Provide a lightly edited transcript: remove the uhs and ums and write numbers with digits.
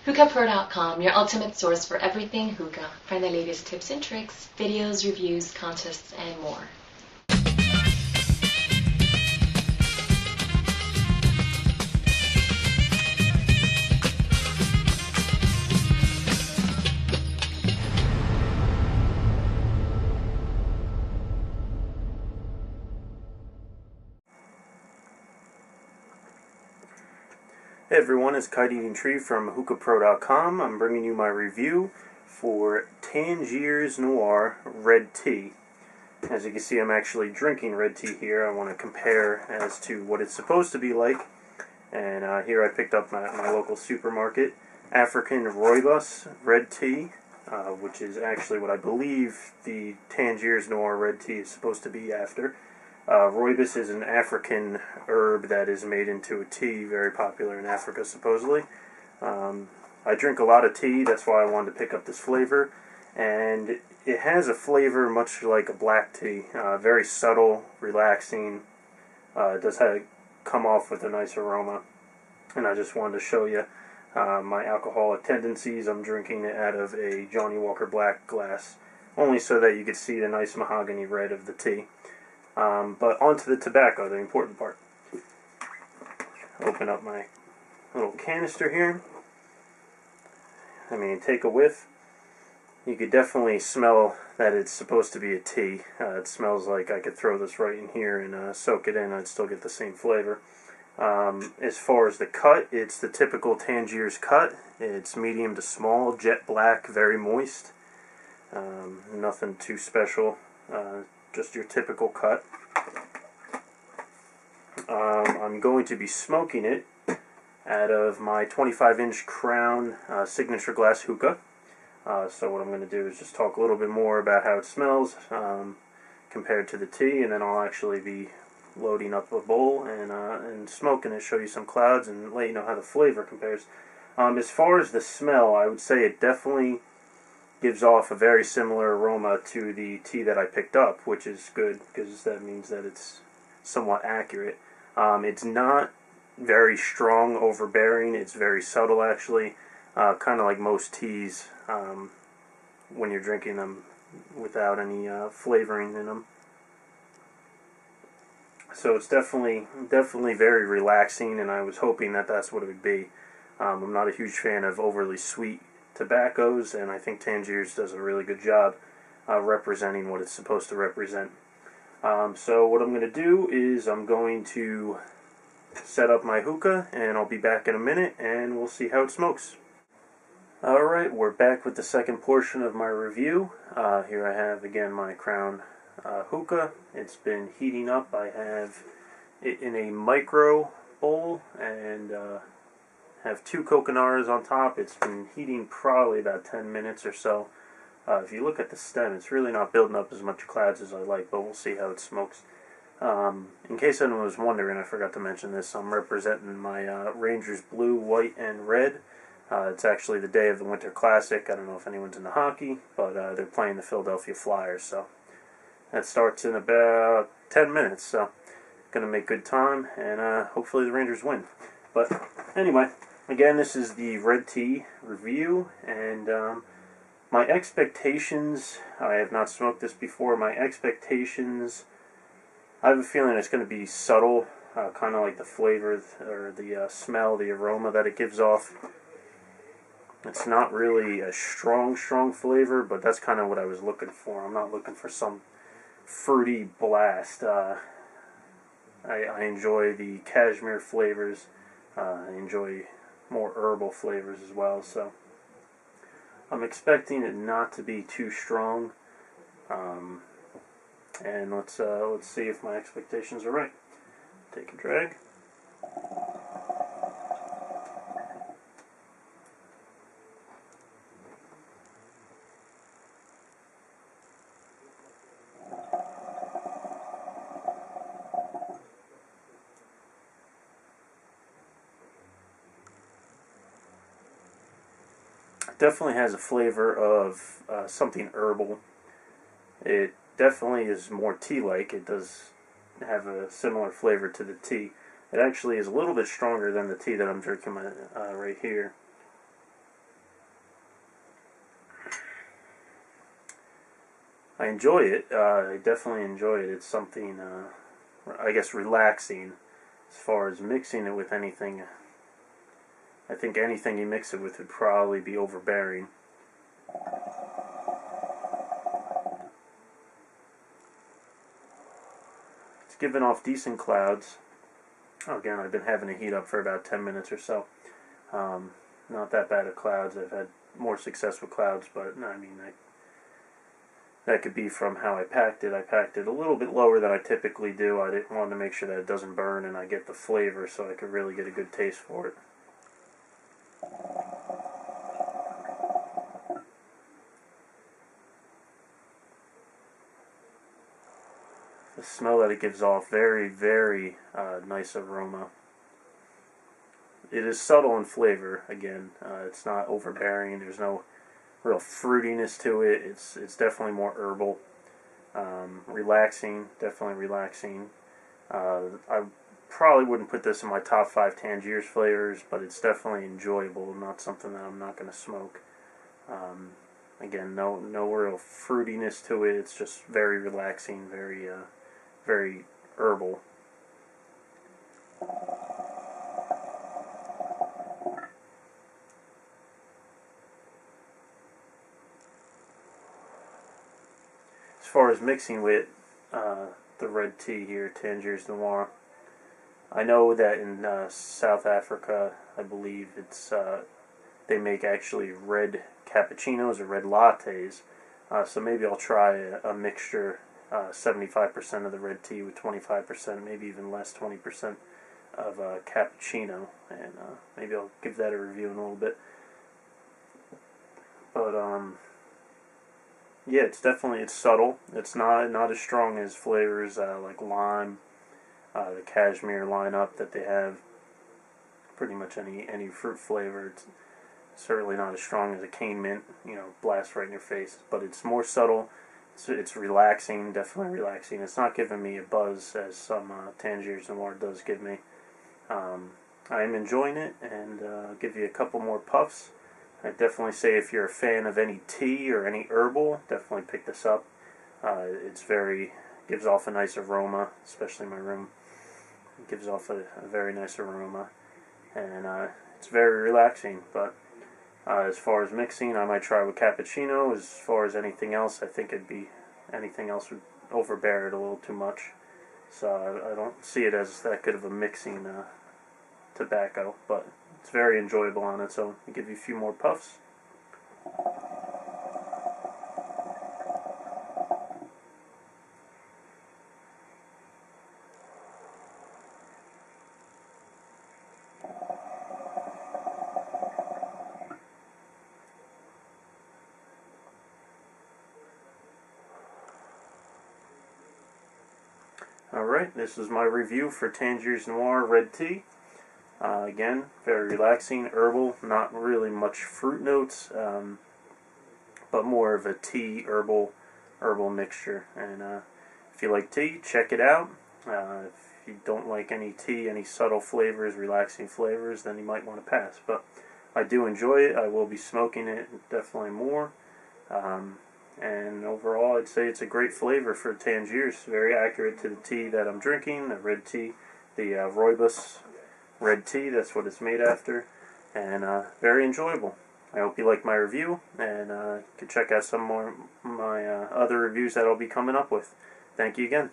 HookahPro.com, your ultimate source for everything hookah. Find the latest tips and tricks, videos, reviews, contests, and more. Hey everyone, it's Kite Eating Tree from HookahPro.com. I'm bringing you my review for Tangiers Noir red tea. As you can see, I'm actually drinking red tea here. I want to compare as to what it's supposed to be like. And here I picked up my local supermarket African Rooibos red tea, which is actually what I believe the Tangiers Noir red tea is supposed to be after. Rooibos is an African herb that is made into a tea, very popular in Africa supposedly. I drink a lot of tea, that's why I wanted to pick up this flavor. And it has a flavor much like a black tea, very subtle, relaxing. It does come off with a nice aroma. And I just wanted to show you my alcoholic tendencies. I'm drinking it out of a Johnny Walker Black glass, only so that you could see the nice mahogany red of the tea. But onto the tobacco, the important part. Open up my little canister here. I mean, take a whiff. You could definitely smell that it's supposed to be a tea. It smells like I could throw this right in here and soak it in. I'd still get the same flavor. As far as the cut, it's the typical Tangiers cut. It's medium to small, jet black, very moist. Nothing too special. Just your typical cut. I'm going to be smoking it out of my 25-inch Crown signature glass hookah. So what I'm going to do is just talk a little bit more about how it smells compared to the tea, and then I'll actually be loading up a bowl and smoking it, show you some clouds, and let you know how the flavor compares. As far as the smell, I would say it definitely gives off a very similar aroma to the tea that I picked up, which is good because that means that it's somewhat accurate. It's not very strong, overbearing. It's very subtle, actually, kind of like most teas when you're drinking them without any flavoring in them. So it's definitely very relaxing, and I was hoping that that's what it would be. I'm not a huge fan of overly sweet tobaccos, and I think Tangiers does a really good job representing what it's supposed to represent. So what I'm going to do is I'm going to set up my hookah, and I'll be back in a minute, and we'll see how it smokes. Alright, we're back with the second portion of my review. Here I have again my Crown hookah. It's been heating up. I have it in a micro bowl, and have 2 coconaras on top. It's been heating probably about 10 minutes or so. If you look at the stem, it's really not building up as much clouds as I like, but we'll see how it smokes. In case anyone was wondering, I forgot to mention this, I'm representing my Rangers blue, white, and red. It's actually the day of the Winter Classic. I don't know if anyone's into hockey, but they're playing the Philadelphia Flyers, so that starts in about 10 minutes, so gonna make good time, and hopefully the Rangers win. But anyway, again, this is the red tea review, and my expectations, I have not smoked this before, my expectations, I have a feeling it's going to be subtle, kind of like the flavor, or the smell, the aroma that it gives off. It's not really a strong flavor, but that's kind of what I was looking for. I'm not looking for some fruity blast. I enjoy the cashmere flavors. I enjoy more herbal flavors as well, so I'm expecting it not to be too strong, and let's see if my expectations are right. Take a drag. Definitely has a flavor of something herbal. It definitely is more tea-like. It does have a similar flavor to the tea. It actually is a little bit stronger than the tea that I'm drinking right here. I enjoy it. I definitely enjoy it. It's something, I guess, relaxing. As far as mixing it with anything, I think anything you mix it with would probably be overbearing. It's giving off decent clouds. Again, I've been having it heat up for about 10 minutes or so. Not that bad of clouds. I've had more success with clouds, but I mean, that could be from how I packed it. I packed it a little bit lower than I typically do. I didn't want to make sure that it doesn't burn and I get the flavor so I could really get a good taste for it. The smell that it gives off, very, very nice aroma. It is subtle in flavor. Again, it's not overbearing. There's no real fruitiness to it. It's definitely more herbal, relaxing. Definitely relaxing. I probably wouldn't put this in my top 5 Tangiers flavors, but it's definitely enjoyable. Not something that I'm not going to smoke. Again, no real fruitiness to it. It's just very relaxing, very herbal. As far as mixing with the red tea here, Tangiers Noir, I know that in South Africa, I believe it's they make actually red cappuccinos or red lattes. So maybe I'll try a mixture, 75% of the red tea with 25%, maybe even less, 20% of cappuccino, and maybe I'll give that a review in a little bit. But yeah, it's subtle. It's not as strong as flavors like lime, the cashmere lineup that they have. Pretty much any fruit flavor. It's certainly not as strong as a cane mint, blast right in your face. But it's more subtle. It's relaxing, definitely relaxing. It's not giving me a buzz as some Tangiers Noir does give me. I am enjoying it, and I'll give you a couple more puffs. I definitely say if you're a fan of any tea or any herbal, definitely pick this up. Gives off a nice aroma, especially in my room. It gives off a very nice aroma, and it's very relaxing. But as far as mixing, I might try with cappuccino. As far as anything else, I think anything else would overbear it a little too much. So I don't see it as that good of a mixing tobacco, but it's very enjoyable on its own. I'll give you a few more puffs. Alright, this is my review for Tangiers Noir Red Tea. Again, very relaxing, herbal, not really much fruit notes, but more of a tea, herbal mixture. And if you like tea, check it out. If you don't like any tea, any subtle flavors, relaxing flavors, then you might want to pass. But I do enjoy it. I will be smoking it definitely more. And overall, I'd say it's a great flavor for Tangiers. Very accurate to the tea that I'm drinking, the red tea, the rooibos red tea. That's what it's made after, and very enjoyable. I hope you like my review, and you can check out some more of my other reviews that I'll be coming up with. Thank you again.